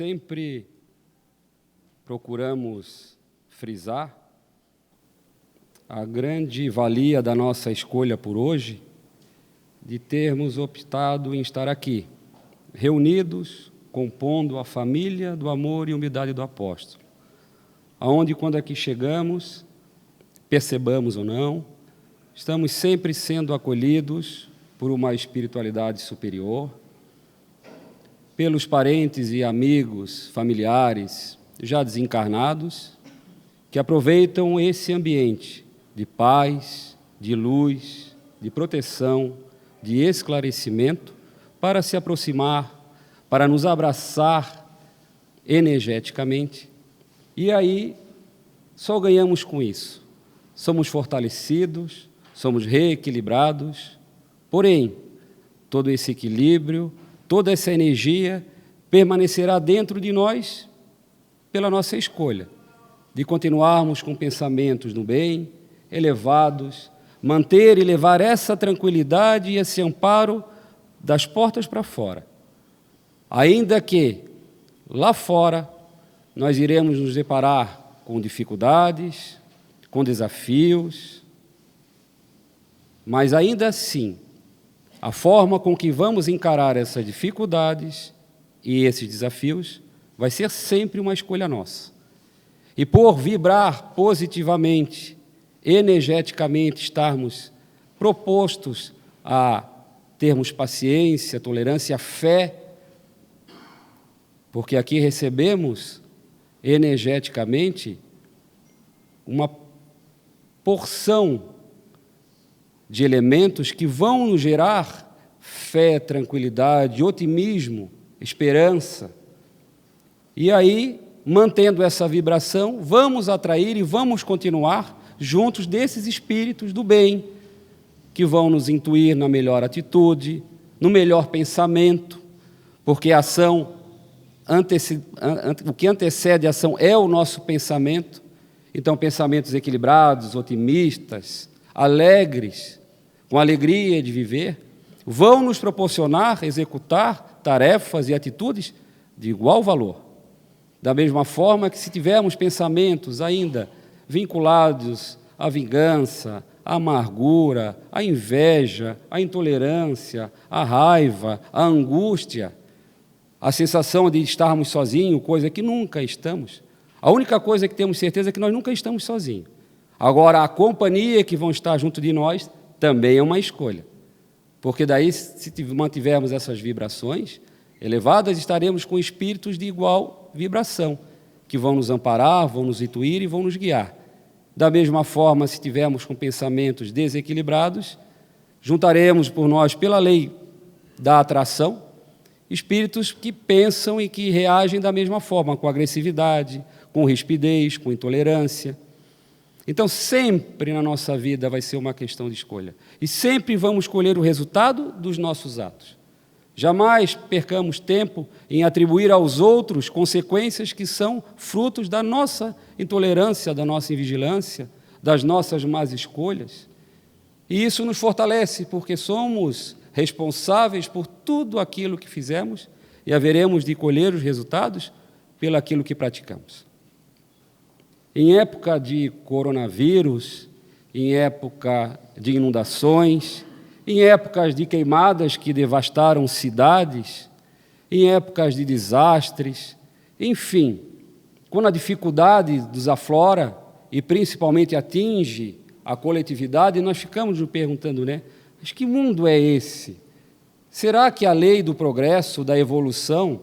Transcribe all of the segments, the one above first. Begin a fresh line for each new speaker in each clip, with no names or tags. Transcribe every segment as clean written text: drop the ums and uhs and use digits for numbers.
sempre procuramos frisar a grande valia da nossa escolha por hoje, de termos optado em estar aqui, reunidos, compondo a família do amor e humildade do apóstolo, aonde, quando aqui chegamos, percebamos ou não, estamos sempre sendo acolhidos por uma espiritualidade superior, pelos parentes e amigos, familiares já desencarnados, que aproveitam esse ambiente de paz, de luz, de proteção, de esclarecimento, para se aproximar, para nos abraçar energeticamente. E aí, só ganhamos com isso. Somos fortalecidos, somos reequilibrados, porém, todo esse equilíbrio, toda essa energia permanecerá dentro de nós pela nossa escolha, de continuarmos com pensamentos no bem, elevados, manter e levar essa tranquilidade e esse amparo das portas para fora. Ainda que, lá fora, nós iremos nos deparar com dificuldades, com desafios, mas ainda assim, a forma com que vamos encarar essas dificuldades e esses desafios vai ser sempre uma escolha nossa. E por vibrar positivamente, energeticamente, estarmos propostos a termos paciência, tolerância, fé, porque aqui recebemos energeticamente uma porção de elementos que vão nos gerar fé, tranquilidade, otimismo, esperança. E aí, mantendo essa vibração, vamos atrair e vamos continuar juntos desses espíritos do bem, que vão nos intuir na melhor atitude, no melhor pensamento, porque a ação, o que antecede a ação é o nosso pensamento. Então, pensamentos equilibrados, otimistas, alegres, com alegria de viver, vão nos proporcionar executar tarefas e atitudes de igual valor. Da mesma forma que, se tivermos pensamentos ainda vinculados à vingança, à amargura, à inveja, à intolerância, à raiva, à angústia, a sensação de estarmos sozinhos, coisa que nunca estamos. A única coisa que temos certeza é que nós nunca estamos sozinhos. Agora, a companhia que vão estar junto de nós também é uma escolha. Porque daí, se mantivermos essas vibrações elevadas, estaremos com espíritos de igual vibração, que vão nos amparar, vão nos intuir e vão nos guiar. Da mesma forma, se tivermos com pensamentos desequilibrados, juntaremos por nós, pela lei da atração, espíritos que pensam e que reagem da mesma forma, com agressividade, com rispidez, com intolerância. Então, sempre na nossa vida vai ser uma questão de escolha. E sempre vamos escolher o resultado dos nossos atos. Jamais percamos tempo em atribuir aos outros consequências que são frutos da nossa intolerância, da nossa invigilância, das nossas más escolhas. E isso nos fortalece, porque somos responsáveis por tudo aquilo que fizemos e haveremos de colher os resultados pelo aquilo que praticamos. Em época de coronavírus, em época de inundações, em épocas de queimadas que devastaram cidades, em épocas de desastres, enfim, quando a dificuldade nos aflora e principalmente atinge a coletividade, nós ficamos nos perguntando, mas que mundo é esse? Será que a lei do progresso, da evolução,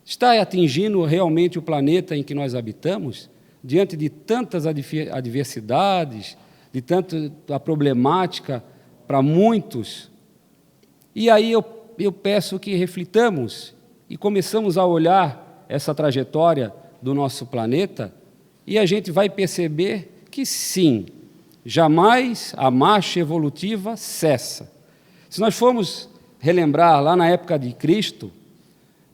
está atingindo realmente o planeta em que nós habitamos? Diante de tantas adversidades, de tanta problemática para muitos. E aí eu peço que reflitamos e começamos a olhar essa trajetória do nosso planeta e a gente vai perceber que sim, jamais a marcha evolutiva cessa. Se nós formos relembrar lá na época de Cristo,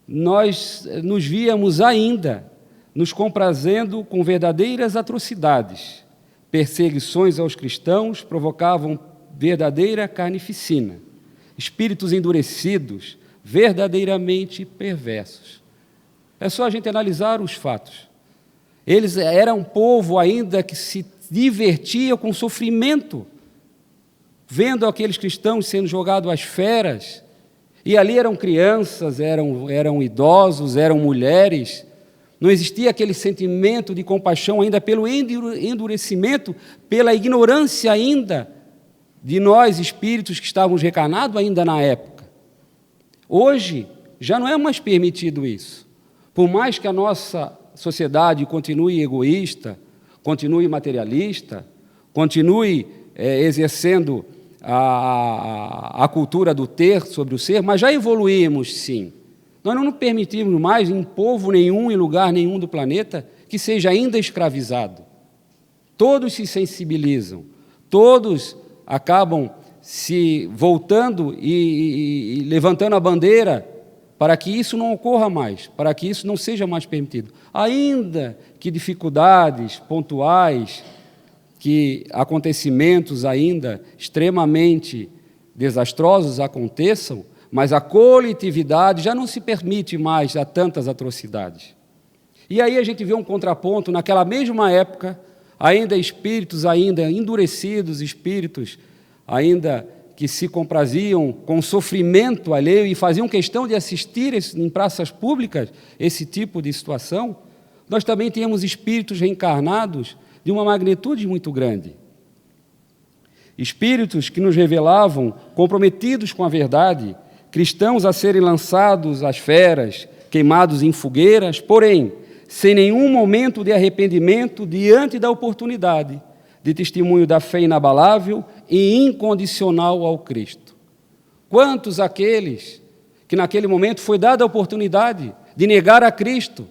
nós nos víamos ainda nos comprazendo com verdadeiras atrocidades. Perseguições aos cristãos provocavam verdadeira carnificina. Espíritos endurecidos, verdadeiramente perversos. É só a gente analisar os fatos. Eles eram um povo ainda que se divertia com o sofrimento, vendo aqueles cristãos sendo jogados às feras, e ali eram crianças, eram idosos, eram mulheres. Não existia aquele sentimento de compaixão ainda pelo endurecimento, pela ignorância ainda de nós, espíritos que estávamos reencarnados ainda na época. Hoje, já não é mais permitido isso. Por mais que a nossa sociedade continue egoísta, continue materialista, continue exercendo a cultura do ter sobre o ser, mas já evoluímos, sim. Nós não nos permitimos mais, em povo nenhum, em lugar nenhum do planeta, que seja ainda escravizado. Todos se sensibilizam, todos acabam se voltando e levantando a bandeira para que isso não ocorra mais, para que isso não seja mais permitido. Ainda que dificuldades pontuais, que acontecimentos ainda extremamente desastrosos aconteçam, mas a coletividade já não se permite mais a tantas atrocidades. E aí a gente vê um contraponto, naquela mesma época, ainda espíritos ainda endurecidos, espíritos ainda que se compraziam com o sofrimento alheio e faziam questão de assistir em praças públicas esse tipo de situação. Nós também temos espíritos reencarnados de uma magnitude muito grande. Espíritos que nos revelavam comprometidos com a verdade, cristãos a serem lançados às feras, queimados em fogueiras, porém, sem nenhum momento de arrependimento diante da oportunidade de testemunho da fé inabalável e incondicional ao Cristo. Quantos aqueles que naquele momento foi dada a oportunidade de negar a Cristo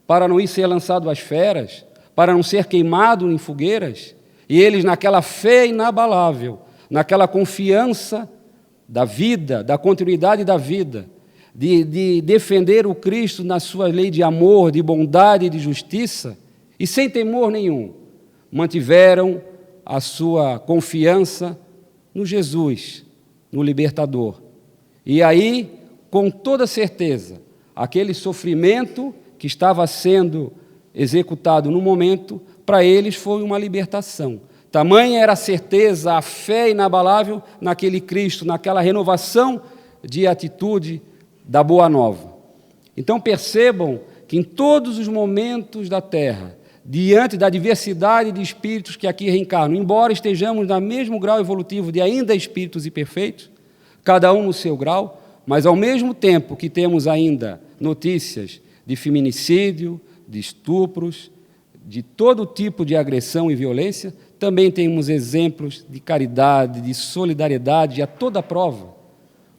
para não ir ser lançado às feras, para não ser queimado em fogueiras, e eles naquela fé inabalável, naquela confiança da vida, da continuidade da vida, de defender o Cristo na sua lei de amor, de bondade e de justiça, e sem temor nenhum, mantiveram a sua confiança no Jesus, no Libertador. E aí, com toda certeza, aquele sofrimento que estava sendo executado no momento, para eles foi uma libertação. Tamanha era a certeza, a fé inabalável naquele Cristo, naquela renovação de atitude da Boa Nova. Então percebam que em todos os momentos da Terra, diante da diversidade de espíritos que aqui reencarnam, embora estejamos no mesmo grau evolutivo de ainda espíritos imperfeitos, cada um no seu grau, mas ao mesmo tempo que temos ainda notícias de feminicídio, de estupros, de todo tipo de agressão e violência, também temos exemplos de caridade, de solidariedade a toda prova.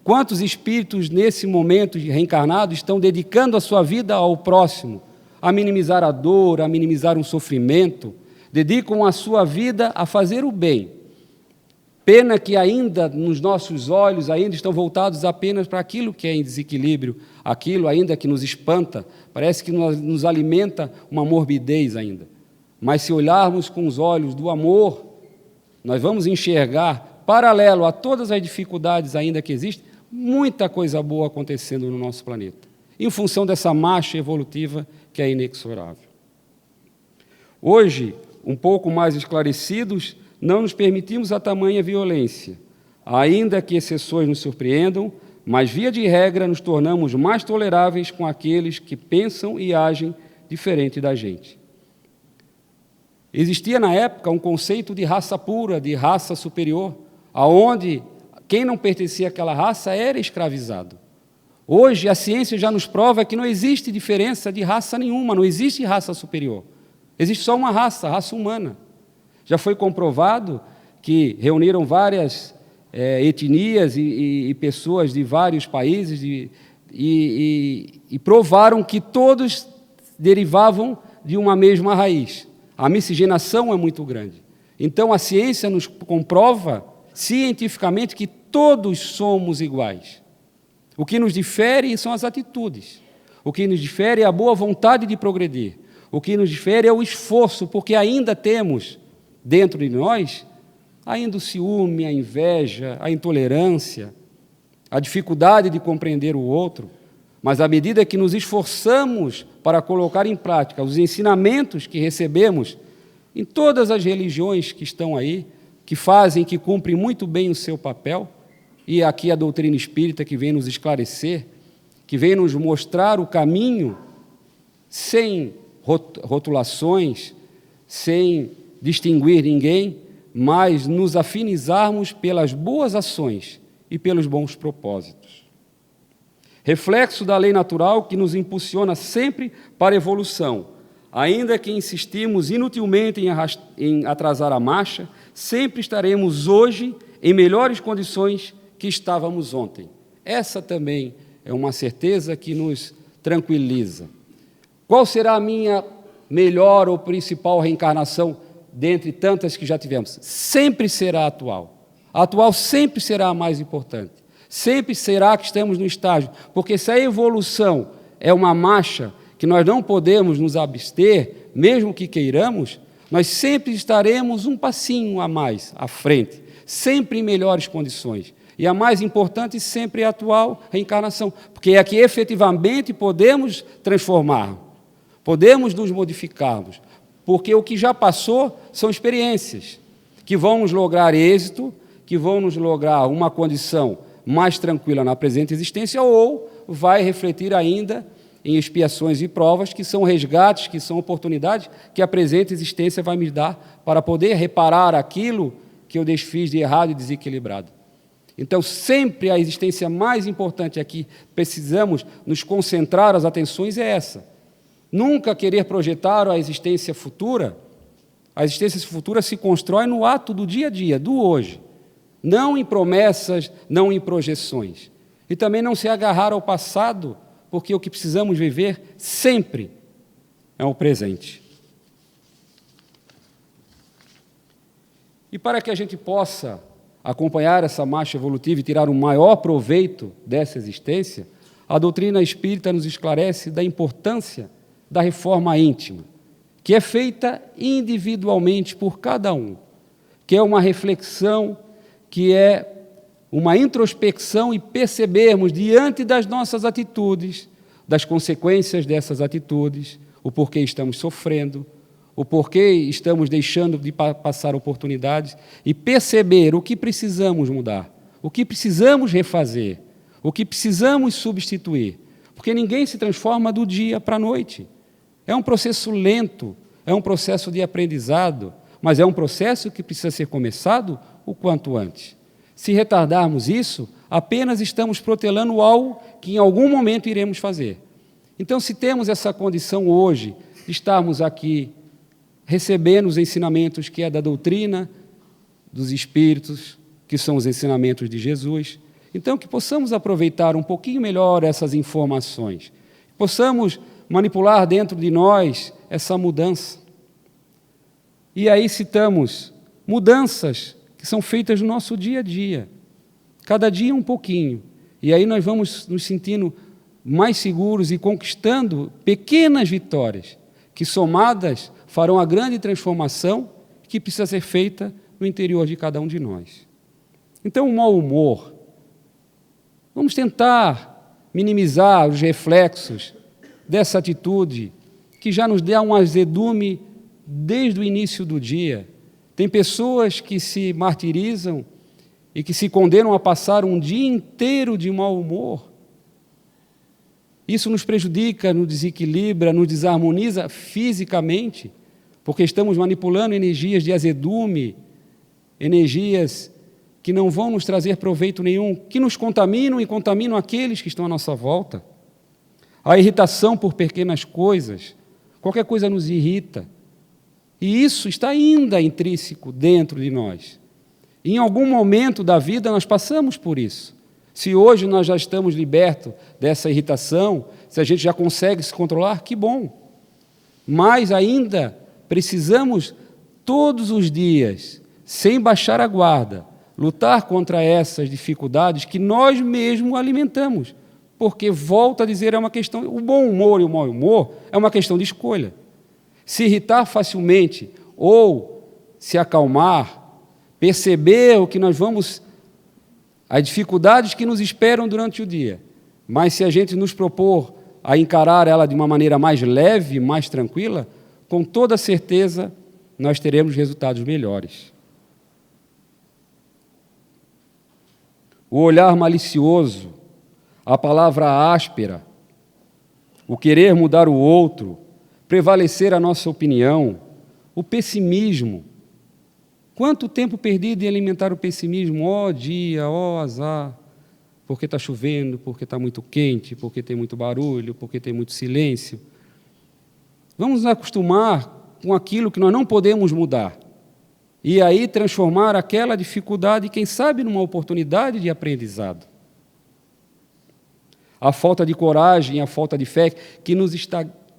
Quantos espíritos nesse momento reencarnados estão dedicando a sua vida ao próximo, a minimizar a dor, a minimizar o sofrimento, dedicam a sua vida a fazer o bem. Pena que ainda nos nossos olhos ainda estão voltados apenas para aquilo que é em desequilíbrio, aquilo ainda que nos espanta, parece que nos alimenta uma morbidez ainda. Mas se olharmos com os olhos do amor, nós vamos enxergar, paralelo a todas as dificuldades ainda que existem, muita coisa boa acontecendo no nosso planeta, em função dessa marcha evolutiva que é inexorável. Hoje, um pouco mais esclarecidos, não nos permitimos a tamanha violência, ainda que exceções nos surpreendam, mas, via de regra, nos tornamos mais toleráveis com aqueles que pensam e agem diferente da gente. Existia, na época, um conceito de raça pura, de raça superior, aonde quem não pertencia àquela raça era escravizado. Hoje, a ciência já nos prova que não existe diferença de raça nenhuma, não existe raça superior. Existe só uma raça, a raça humana. Já foi comprovado que reuniram várias etnias e pessoas de vários países e provaram que todos derivavam de uma mesma raiz. A miscigenação é muito grande. Então, a ciência nos comprova cientificamente que todos somos iguais. O que nos difere são as atitudes. O que nos difere é a boa vontade de progredir. O que nos difere é o esforço, porque ainda temos dentro de nós ainda o ciúme, a inveja, a intolerância, a dificuldade de compreender o outro. Mas à medida que nos esforçamos para colocar em prática os ensinamentos que recebemos em todas as religiões que estão aí, que fazem, que cumprem muito bem o seu papel, e aqui a doutrina espírita que vem nos esclarecer, que vem nos mostrar o caminho sem rotulações, sem distinguir ninguém, mas nos afinizarmos pelas boas ações e pelos bons propósitos. Reflexo da lei natural que nos impulsiona sempre para a evolução, ainda que insistimos inutilmente em atrasar a marcha, sempre estaremos hoje em melhores condições que estávamos ontem. Essa também é uma certeza que nos tranquiliza. Qual será a minha melhor ou principal reencarnação dentre tantas que já tivemos? Sempre será a atual. A atual sempre será a mais importante. Sempre será que estamos no estágio, porque se a evolução é uma marcha que nós não podemos nos abster, mesmo que queiramos, nós sempre estaremos um passinho a mais à frente, sempre em melhores condições. E a mais importante sempre é a atual reencarnação, porque é que efetivamente podemos transformar, podemos nos modificarmos, porque o que já passou são experiências que vão nos lograr êxito, que vão nos lograr uma condição mais tranquila na presente existência, ou vai refletir ainda em expiações e provas, que são resgates, que são oportunidades que a presente existência vai me dar para poder reparar aquilo que eu desfiz de errado e desequilibrado. Então, sempre a existência mais importante aqui, precisamos nos concentrar as atenções, é essa. Nunca querer projetar a existência futura. A existência futura se constrói no ato do dia a dia, do hoje. Não em promessas, não em projeções. E também não se agarrar ao passado, porque o que precisamos viver sempre é o presente. E para que a gente possa acompanhar essa marcha evolutiva e tirar o maior proveito dessa existência, a doutrina espírita nos esclarece da importância da reforma íntima, que é feita individualmente por cada um, que é uma reflexão, que é uma introspecção e percebermos diante das nossas atitudes, das consequências dessas atitudes, o porquê estamos sofrendo, o porquê estamos deixando de passar oportunidades e perceber o que precisamos mudar, o que precisamos refazer, o que precisamos substituir, porque ninguém se transforma do dia para a noite. É um processo lento, é um processo de aprendizado, mas é um processo que precisa ser começado o quanto antes. Se retardarmos isso, apenas estamos protelando algo que em algum momento iremos fazer. Então, se temos essa condição hoje, de estarmos aqui recebendo os ensinamentos que é da doutrina dos Espíritos, que são os ensinamentos de Jesus, então que possamos aproveitar um pouquinho melhor essas informações, possamos manipular dentro de nós essa mudança. E aí citamos mudanças que são feitas no nosso dia a dia, cada dia um pouquinho, e aí nós vamos nos sentindo mais seguros e conquistando pequenas vitórias, que somadas farão a grande transformação que precisa ser feita no interior de cada um de nós. Então, o mau humor, vamos tentar minimizar os reflexos dessa atitude que já nos dá um azedume desde o início do dia. Tem pessoas que se martirizam e que se condenam a passar um dia inteiro de mau humor. Isso nos prejudica, nos desequilibra, nos desarmoniza fisicamente, porque estamos manipulando energias de azedume, energias que não vão nos trazer proveito nenhum, que nos contaminam e contaminam aqueles que estão à nossa volta. A irritação por pequenas coisas, qualquer coisa nos irrita. E isso está ainda intrínseco dentro de nós. Em algum momento da vida nós passamos por isso. Se hoje nós já estamos libertos dessa irritação, se a gente já consegue se controlar, que bom. Mas ainda precisamos, todos os dias, sem baixar a guarda, lutar contra essas dificuldades que nós mesmos alimentamos. Porque, volto a dizer, é uma questão, o bom humor e o mau humor é uma questão de escolha. Se irritar facilmente ou se acalmar, perceber o que nós vamos, as dificuldades que nos esperam durante o dia, Mas se a gente nos propor a encarar ela de uma maneira mais leve, mais tranquila, com toda certeza nós teremos resultados melhores. O olhar malicioso, a palavra áspera, o querer mudar o outro, prevalecer a nossa opinião, o pessimismo. Quanto tempo perdido em alimentar o pessimismo? Ó dia, ó azar, porque está chovendo, porque está muito quente, porque tem muito barulho, porque tem muito silêncio. Vamos nos acostumar com aquilo que nós não podemos mudar. E aí transformar aquela dificuldade, quem sabe, numa oportunidade de aprendizado. A falta de coragem, a falta de fé, que nos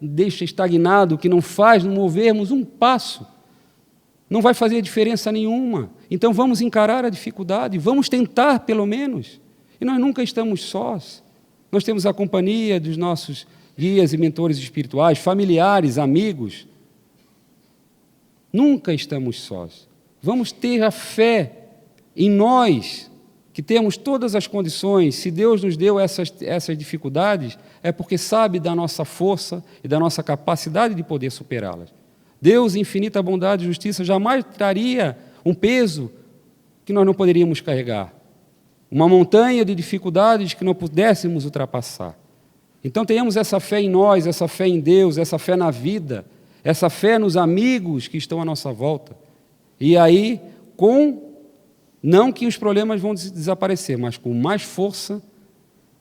deixa estagnado, que não faz nos movermos um passo, não vai fazer diferença nenhuma. Então vamos encarar a dificuldade, vamos tentar pelo menos. E nós nunca estamos sós. Nós temos a companhia dos nossos guias e mentores espirituais, familiares, amigos. Nunca estamos sós. Vamos ter a fé em nós, que temos todas as condições. Se Deus nos deu essas dificuldades, é porque sabe da nossa força e da nossa capacidade de poder superá-las. Deus, em infinita bondade e justiça, jamais traria um peso que nós não poderíamos carregar, uma montanha de dificuldades que não pudéssemos ultrapassar. Então tenhamos essa fé em nós, essa fé em Deus, essa fé na vida, essa fé nos amigos que estão à nossa volta. E aí, não que os problemas vão desaparecer, mas com mais força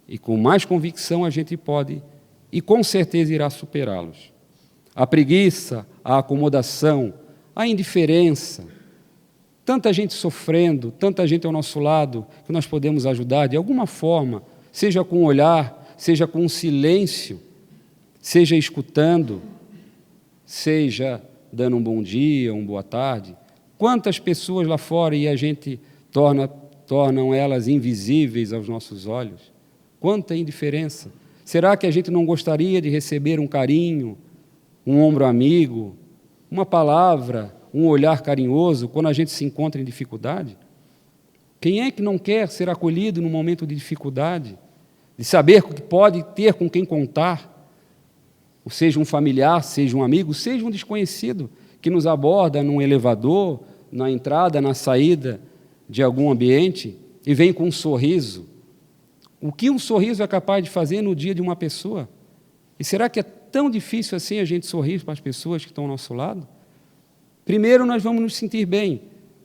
e com mais convicção a gente pode, e com certeza irá superá-los. A preguiça, a acomodação, a indiferença, tanta gente sofrendo, tanta gente ao nosso lado, que nós podemos ajudar de alguma forma, seja com um olhar, seja com um silêncio, seja escutando, seja dando um bom dia, uma boa tarde. Quantas pessoas lá fora e a gente tornam elas invisíveis aos nossos olhos? Quanta indiferença! Será que a gente não gostaria de receber um carinho, um ombro amigo, uma palavra, um olhar carinhoso quando a gente se encontra em dificuldade? Quem é que não quer ser acolhido num momento de dificuldade? De saber que pode ter com quem contar? Ou seja um familiar, seja um amigo, seja um desconhecido, que nos aborda num elevador, na entrada, na saída de algum ambiente, e vem com um sorriso. O que um sorriso é capaz de fazer no dia de uma pessoa? E será que é tão difícil assim a gente sorrir para as pessoas que estão ao nosso lado? Primeiro, nós vamos nos sentir bem,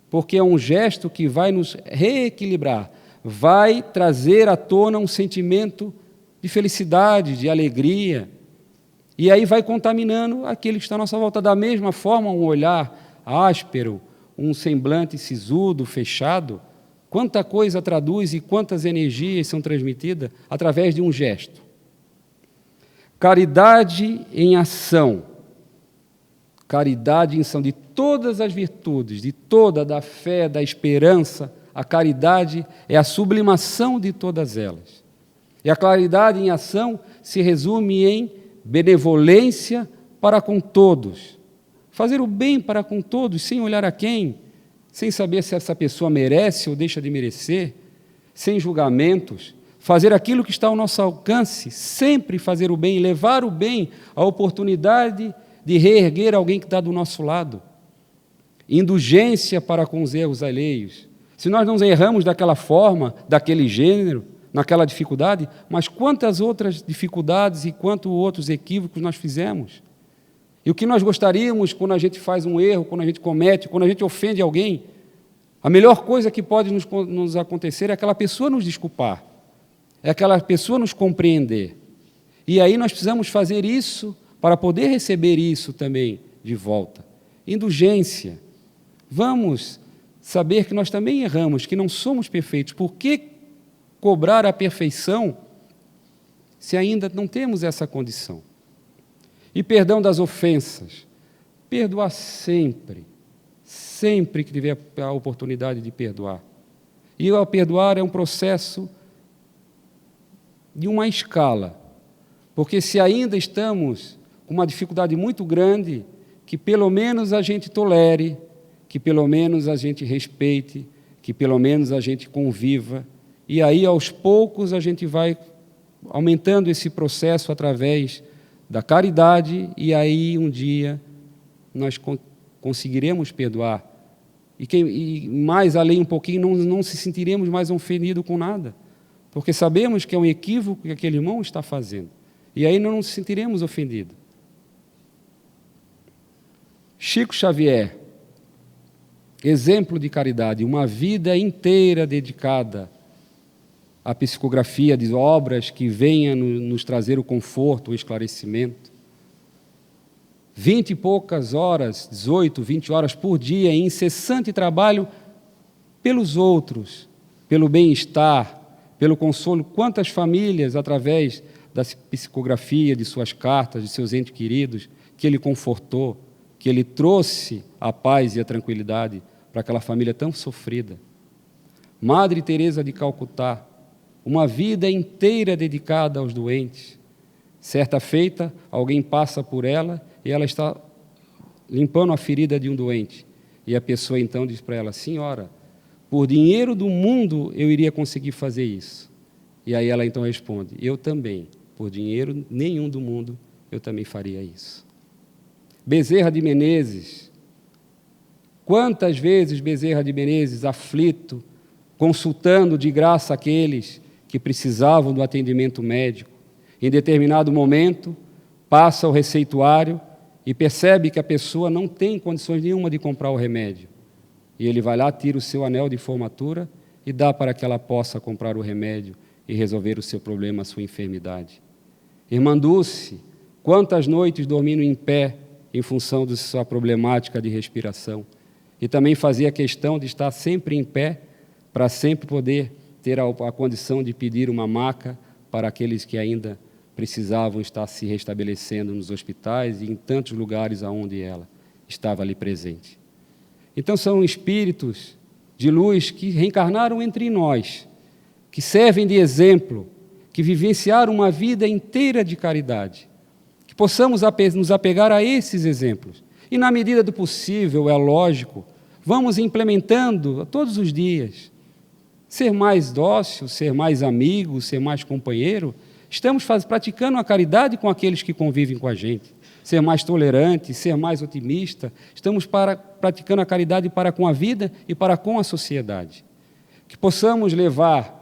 porque é um gesto que vai nos reequilibrar, vai trazer à tona um sentimento de felicidade, de alegria, e aí vai contaminando aquele que está à nossa volta. Da mesma forma, um olhar áspero, um semblante sisudo, fechado, quanta coisa traduz e quantas energias são transmitidas através de um gesto. Caridade em ação. Caridade em ação de todas as virtudes, de toda, da fé, da esperança, a caridade é a sublimação de todas elas. E a caridade em ação se resume em benevolência para com todos. Fazer o bem para com todos, sem olhar a quem, sem saber se essa pessoa merece ou deixa de merecer, sem julgamentos, fazer aquilo que está ao nosso alcance, sempre fazer o bem, levar o bem, a oportunidade de reerguer alguém que está do nosso lado. Indulgência para com os erros alheios. Se nós não erramos daquela forma, daquele gênero, naquela dificuldade, mas quantas outras dificuldades e quantos outros equívocos nós fizemos? E o que nós gostaríamos quando a gente faz um erro, quando a gente comete, quando a gente ofende alguém? A melhor coisa que pode nos acontecer é aquela pessoa nos desculpar, é aquela pessoa nos compreender. E aí nós precisamos fazer isso para poder receber isso também de volta. Indulgência. Vamos saber que nós também erramos, que não somos perfeitos. Por que cobrar a perfeição se ainda não temos essa condição? E perdão das ofensas. Perdoar sempre, sempre que tiver a oportunidade de perdoar. E ao perdoar é um processo de uma escala, porque se ainda estamos com uma dificuldade muito grande, que pelo menos a gente tolere, que pelo menos a gente respeite, que pelo menos a gente conviva, e aí aos poucos a gente vai aumentando esse processo através da caridade, e aí um dia nós conseguiremos perdoar. E mais além um pouquinho, não se sentiremos mais ofendidos com nada, porque sabemos que é um equívoco que aquele irmão está fazendo. E aí não nos sentiremos ofendidos. Chico Xavier, exemplo de caridade, uma vida inteira dedicada à psicografia de obras que venham nos trazer o conforto, o esclarecimento. 20 e poucas horas, 18, 20 horas por dia, em incessante trabalho pelos outros, pelo bem-estar, pelo consolo. Quantas famílias, através da psicografia, de suas cartas, de seus entes queridos, que ele confortou, que ele trouxe a paz e a tranquilidade para aquela família tão sofrida. Madre Teresa de Calcutá, uma vida inteira dedicada aos doentes. Certa feita, alguém passa por ela e ela está limpando a ferida de um doente. E a pessoa então diz para ela: senhora, por dinheiro do mundo eu iria conseguir fazer isso. E aí ela então responde: eu também, por dinheiro nenhum do mundo, eu também faria isso. Bezerra de Menezes, quantas vezes Bezerra de Menezes, aflito, consultando de graça aqueles que precisavam do atendimento médico, em determinado momento, passa o receituário e percebe que a pessoa não tem condições nenhuma de comprar o remédio. E ele vai lá, tira o seu anel de formatura e dá para que ela possa comprar o remédio e resolver o seu problema, a sua enfermidade. Irmã Dulce, quantas noites dormindo em pé em função de sua problemática de respiração. E também fazia questão de estar sempre em pé para sempre poder ter a condição de pedir uma maca para aqueles que ainda precisavam estar se restabelecendo nos hospitais e em tantos lugares aonde ela estava ali presente. Então são espíritos de luz que reencarnaram entre nós, que servem de exemplo, que vivenciaram uma vida inteira de caridade, que possamos nos apegar a esses exemplos. E na medida do possível, é lógico, vamos implementando todos os dias. Ser mais dócil, ser mais amigo, ser mais companheiro. Estamos praticando a caridade com aqueles que convivem com a gente. Ser mais tolerante, ser mais otimista. Estamos praticando a caridade para com a vida e para com a sociedade. Que possamos levar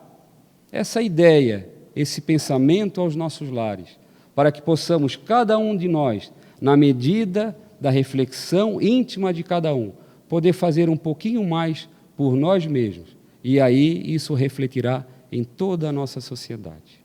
essa ideia, esse pensamento aos nossos lares, para que possamos, cada um de nós, na medida da reflexão íntima de cada um, poder fazer um pouquinho mais por nós mesmos. E aí isso refletirá em toda a nossa sociedade.